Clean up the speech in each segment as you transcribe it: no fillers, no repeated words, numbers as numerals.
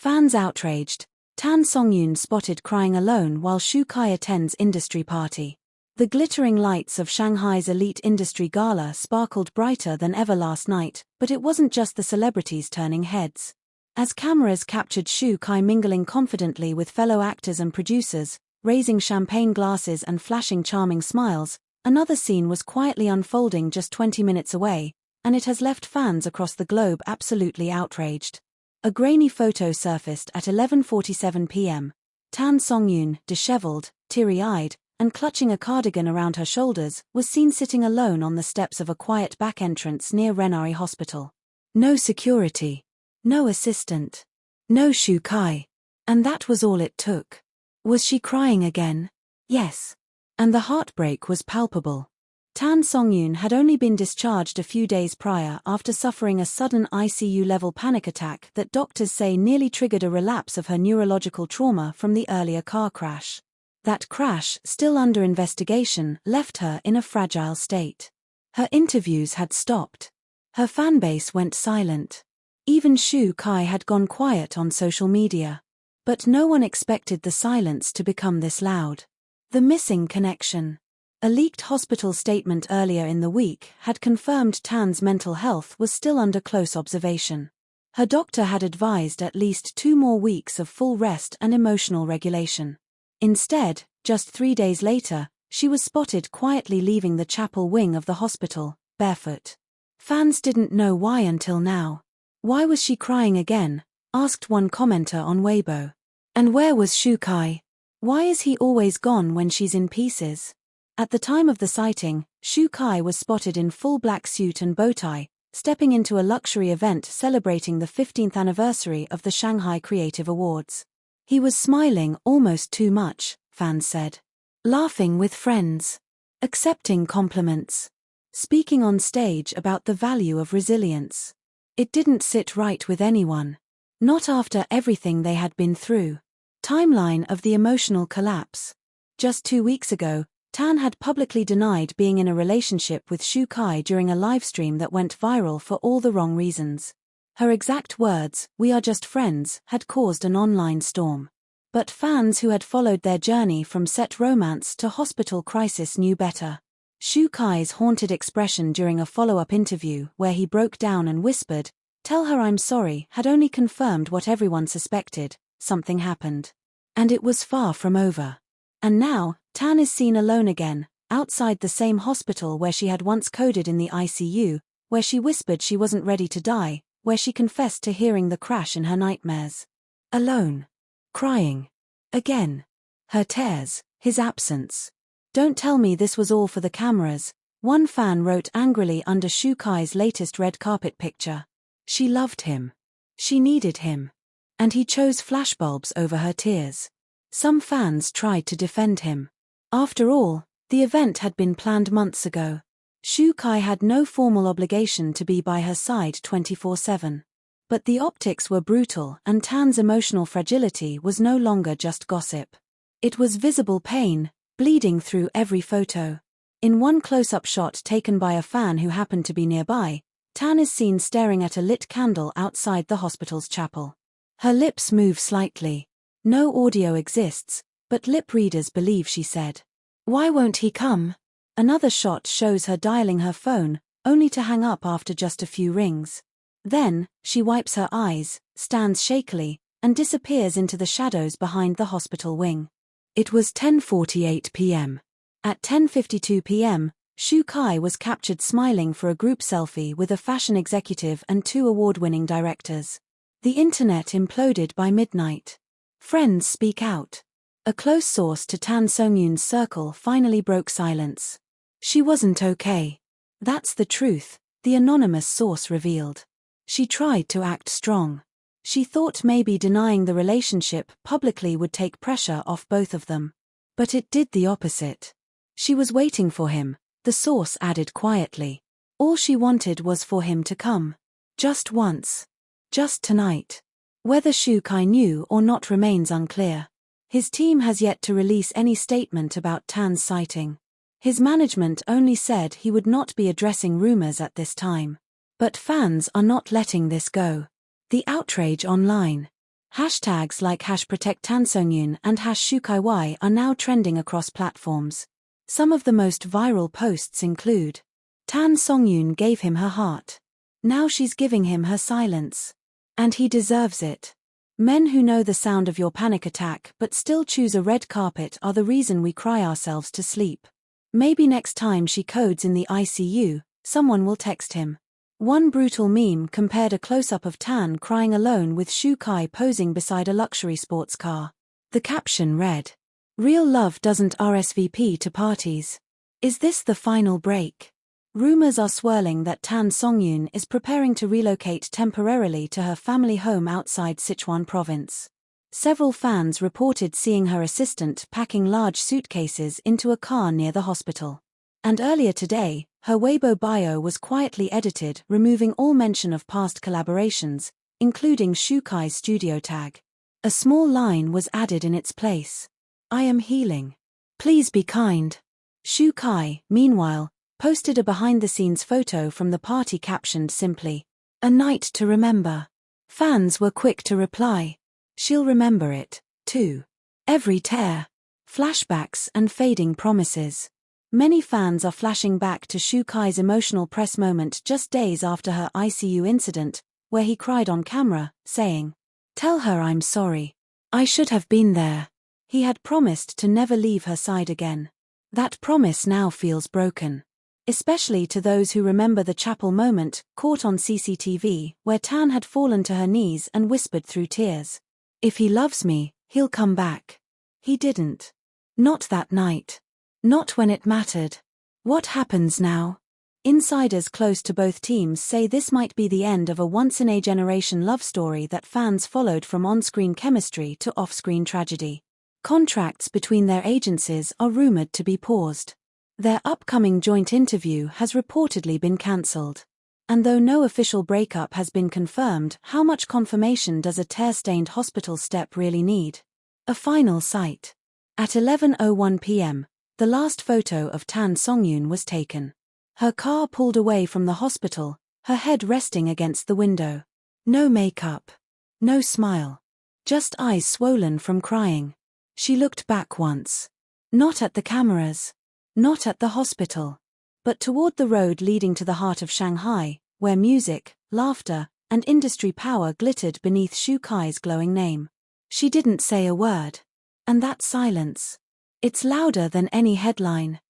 Fans outraged. Tan Songyun spotted crying alone while Shu Kai attends industry party. The glittering lights of Shanghai's elite industry gala sparkled brighter than ever last night, but it wasn't just the celebrities turning heads. As cameras captured Shu Kai mingling confidently with fellow actors and producers, raising champagne glasses and flashing charming smiles, another scene was quietly unfolding just 20 minutes away, and it has left fans across the globe absolutely outraged. A grainy photo surfaced at 11:47 p.m. Tan Songyun, disheveled, teary-eyed, and clutching a cardigan around her shoulders, was seen sitting alone on the steps of a quiet back entrance near Renari Hospital. No security. No assistant. No Shu Kai. And that was all it took. Was she crying again? Yes. And the heartbreak was palpable. Tan Songyun had only been discharged a few days prior after suffering a sudden ICU-level panic attack that doctors say nearly triggered a relapse of her neurological trauma from the earlier car crash. That crash, still under investigation, left her in a fragile state. Her interviews had stopped. Her fanbase went silent. Even Shu Kai had gone quiet on social media. But no one expected the silence to become this loud. The missing connection. A leaked hospital statement earlier in the week had confirmed Tan's mental health was still under close observation. Her doctor had advised at least 2 more weeks of full rest and emotional regulation. Instead, just 3 days later, she was spotted quietly leaving the chapel wing of the hospital, barefoot. Fans didn't know why until now. Why was she crying again? Asked one commenter on Weibo. And where was Shu Kai? Why is he always gone when she's in pieces? At the time of the sighting, Shu Kai was spotted in full black suit and bow tie, stepping into a luxury event celebrating the 15th anniversary of the Shanghai Creative Awards. He was smiling almost too much, fans said. Laughing with friends. Accepting compliments. Speaking on stage about the value of resilience. It didn't sit right with anyone. Not after everything they had been through. Timeline of the emotional collapse. Just 2 weeks ago, Tan had publicly denied being in a relationship with Shu Kai during a livestream that went viral for all the wrong reasons. Her exact words, "We are just friends," had caused an online storm. But fans who had followed their journey from set romance to hospital crisis knew better. Shu Kai's haunted expression during a follow-up interview where he broke down and whispered, "Tell her I'm sorry," had only confirmed what everyone suspected: something happened. And it was far from over. And now, Tan is seen alone again, outside the same hospital where she had once coded in the ICU, where she whispered she wasn't ready to die, where she confessed to hearing the crash in her nightmares. Alone. Crying. Again. Her tears, his absence. "Don't tell me this was all for the cameras," one fan wrote angrily under Shu Kai's latest red carpet picture. She loved him. She needed him. And he chose flashbulbs over her tears. Some fans tried to defend him. After all, the event had been planned months ago. Shu Kai had no formal obligation to be by her side 24/7. But the optics were brutal and Tan's emotional fragility was no longer just gossip. It was visible pain, bleeding through every photo. In one close-up shot taken by a fan who happened to be nearby, Tan is seen staring at a lit candle outside the hospital's chapel. Her lips move slightly. No audio exists, but lip readers believe she said, "Why won't he come?" Another shot shows her dialing her phone, only to hang up after just a few rings. Then, she wipes her eyes, stands shakily, and disappears into the shadows behind the hospital wing. It was 10:48 p.m. At 10:52 p.m., Shu Kai was captured smiling for a group selfie with a fashion executive and 2 award-winning directors. The internet imploded by midnight. Friends speak out. A close source to Tan Songyun's circle finally broke silence. She wasn't okay. That's the truth, the anonymous source revealed. She tried to act strong. She thought maybe denying the relationship publicly would take pressure off both of them. But it did the opposite. She was waiting for him, the source added quietly. All she wanted was for him to come. Just once. Just tonight. Whether Shu Kai knew or not remains unclear. His team has yet to release any statement about Tan's sighting. His management only said he would not be addressing rumors at this time. But fans are not letting this go. The outrage online. Hashtags like #ProtectTanSongyun and #ShukaiY are now trending across platforms. Some of the most viral posts include: Tan Songyun gave him her heart. Now she's giving him her silence. And he deserves it. Men who know the sound of your panic attack but still choose a red carpet are the reason we cry ourselves to sleep. Maybe next time she codes in the ICU, someone will text him. One brutal meme compared a close-up of Tan crying alone with Shu Kai posing beside a luxury sports car. The caption read, "Real love doesn't RSVP to parties. Is this the final break?" Rumors are swirling that Tan Songyun is preparing to relocate temporarily to her family home outside Sichuan province. Several fans reported seeing her assistant packing large suitcases into a car near the hospital. And earlier today, her Weibo bio was quietly edited, removing all mention of past collaborations, including Shu Kai's studio tag. A small line was added in its place. "I am healing. Please be kind." Shu Kai, meanwhile, posted a behind-the-scenes photo from the party captioned simply, "A night to remember." Fans were quick to reply, "She'll remember it, too. Every tear." Flashbacks and fading promises. Many fans are flashing back to Shu Kai's emotional press moment just days after her ICU incident, where he cried on camera, saying, "Tell her I'm sorry. I should have been there." He had promised to never leave her side again. That promise now feels broken. Especially to those who remember the chapel moment, caught on CCTV, where Tan had fallen to her knees and whispered through tears, "If he loves me, he'll come back." He didn't. Not that night. Not when it mattered. What happens now? Insiders close to both teams say this might be the end of a once-in-a-generation love story that fans followed from on-screen chemistry to off-screen tragedy. Contracts between their agencies are rumored to be paused. Their upcoming joint interview has reportedly been cancelled. And though no official breakup has been confirmed, how much confirmation does a tear-stained hospital step really need? A final sight. At 11:01 p.m., the last photo of Tan Songyun was taken. Her car pulled away from the hospital, her head resting against the window. No makeup. No smile. Just eyes swollen from crying. She looked back once. Not at the cameras. Not at the hospital. But toward the road leading to the heart of Shanghai, where music, laughter, and industry power glittered beneath Shu Kai's glowing name. She didn't say a word. And that silence. It's louder than any headline.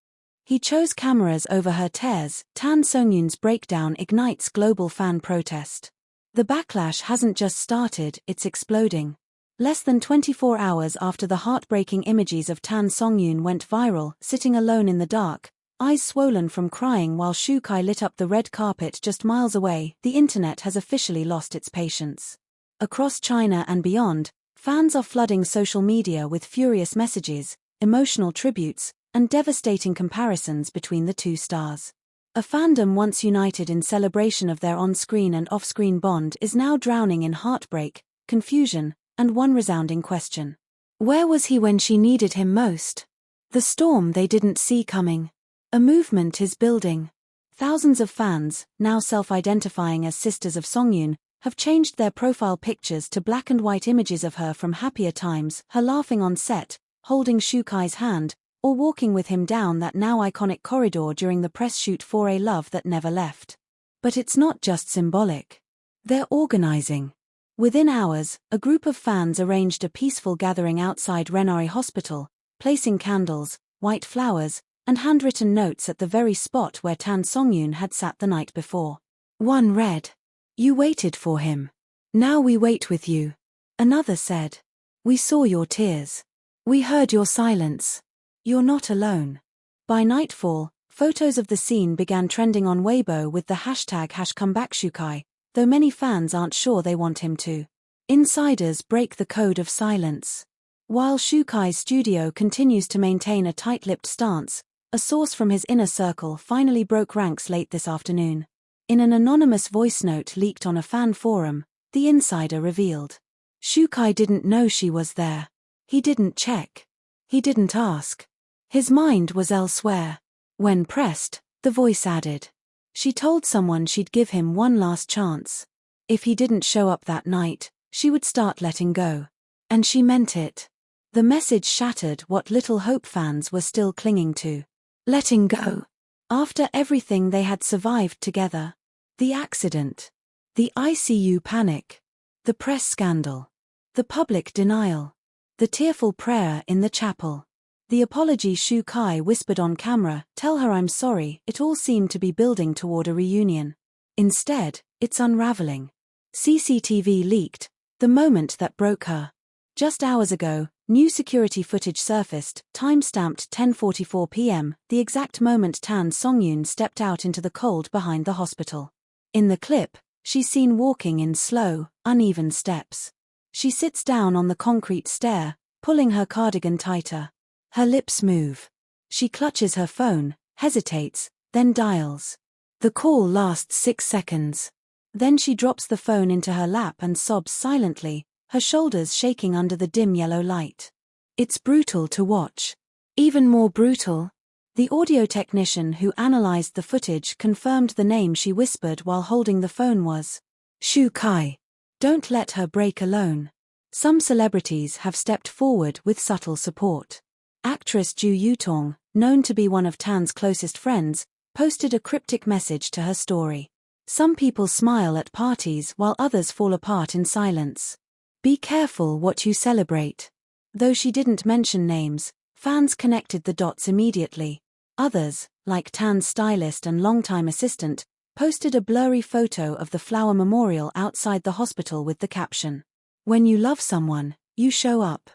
He chose cameras over her tears. Tan Songyun's breakdown ignites global fan protest. The backlash hasn't just started, it's exploding. Less than 24 hours after the heartbreaking images of Tan Songyun went viral, sitting alone in the dark, eyes swollen from crying while Shu Kai lit up the red carpet just miles away, the internet has officially lost its patience. Across China and beyond, fans are flooding social media with furious messages, emotional tributes, and devastating comparisons between the two stars. A fandom once united in celebration of their on-screen and off-screen bond is now drowning in heartbreak, confusion, and one resounding question. Where was he when she needed him most? The storm they didn't see coming. A movement is building. Thousands of fans, now self-identifying as sisters of Songyun, have changed their profile pictures to black and white images of her from happier times, her laughing on set, holding Shu Kai's hand, or walking with him down that now iconic corridor during the press shoot for A Love That Never Left. But it's not just symbolic. They're organizing. Within hours, a group of fans arranged a peaceful gathering outside Renari Hospital, placing candles, white flowers, and handwritten notes at the very spot where Tan Songyun had sat the night before. One read, "You waited for him. Now we wait with you." Another said, "We saw your tears. We heard your silence. You're not alone." By nightfall, photos of the scene began trending on Weibo with the hashtag #ComebackShukai, though many fans aren't sure they want him to. Insiders break the code of silence. While Shu Kai's studio continues to maintain a tight-lipped stance, a source from his inner circle finally broke ranks late this afternoon. In an anonymous voice note leaked on a fan forum, the insider revealed, Shu Kai didn't know she was there. He didn't check. He didn't ask. His mind was elsewhere. When pressed, the voice added, "She told someone she'd give him one last chance. If he didn't show up that night, she would start letting go. And she meant it. The message shattered what little hope fans were still clinging to. Letting go. After everything they had survived together. The accident. The ICU panic. The press scandal. The public denial. The tearful prayer in the chapel. The apology Shu Kai whispered on camera, "Tell her I'm sorry." It all seemed to be building toward a reunion. Instead, it's unraveling. CCTV leaked. The moment that broke her. Just hours ago, new security footage surfaced, time-stamped 10:44 p.m., the exact moment Tan Songyun stepped out into the cold behind the hospital. In the clip, she's seen walking in slow, uneven steps. She sits down on the concrete stair, pulling her cardigan tighter. Her lips move. She clutches her phone, hesitates, then dials. The call lasts 6 seconds. Then she drops the phone into her lap and sobs silently, her shoulders shaking under the dim yellow light. It's brutal to watch. Even more brutal. The audio technician who analyzed the footage confirmed the name she whispered while holding the phone was Shu Kai. Don't let her break alone. Some celebrities have stepped forward with subtle support. Actress Ju Yutong, known to be one of Tan's closest friends, posted a cryptic message to her story. Some people smile at parties while others fall apart in silence. Be careful what you celebrate. Though she didn't mention names, fans connected the dots immediately. Others, like Tan's stylist and longtime assistant, posted a blurry photo of the flower memorial outside the hospital with the caption, "When you love someone, you show up."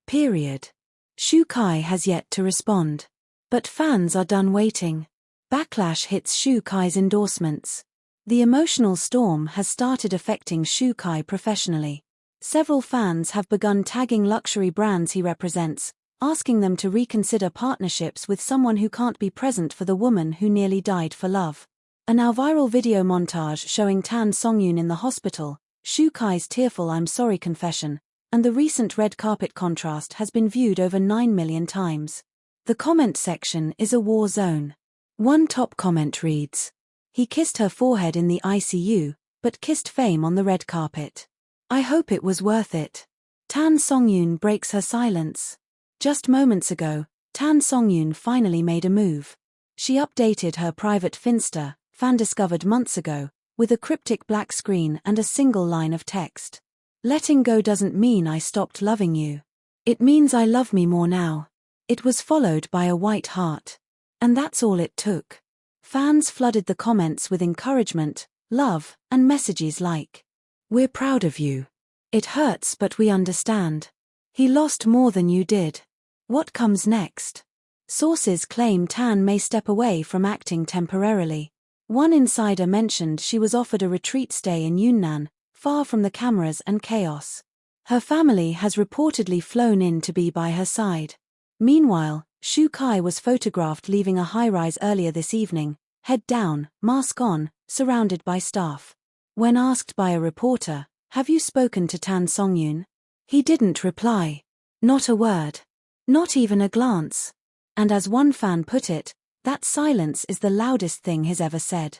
Period. Shu Kai has yet to respond. But fans are done waiting. Backlash hits Shu Kai's endorsements. The emotional storm has started affecting Shu Kai professionally. Several fans have begun tagging luxury brands he represents, asking them to reconsider partnerships with someone who can't be present for the woman who nearly died for love. A now viral video montage showing Tan Songyun in the hospital, Shu Kai's tearful "I'm sorry" confession, and the recent red carpet contrast has been viewed over 9 million times. The comment section is a war zone. One top comment reads, "He kissed her forehead in the ICU, but kissed fame on the red carpet. I hope it was worth it." Tan Songyun breaks her silence. Just moments ago, Tan Songyun finally made a move. She updated her private Finsta, fan discovered months ago, with a cryptic black screen and a single line of text. "Letting go doesn't mean I stopped loving you. It means I love me more now." It was followed by a white heart. And that's all it took. Fans flooded the comments with encouragement, love, and messages like, "We're proud of you. It hurts but we understand. He lost more than you did. What comes next?" Sources claim Tan may step away from acting temporarily. One insider mentioned she was offered a retreat stay in Yunnan, far from the cameras and chaos. Her family has reportedly flown in to be by her side. Meanwhile, Shu Kai was photographed leaving a high-rise earlier this evening, head down, mask on, surrounded by staff. When asked by a reporter, "Have you spoken to Tan Songyun?" he didn't reply. Not a word. Not even a glance. And as one fan put it, that silence is the loudest thing he's ever said.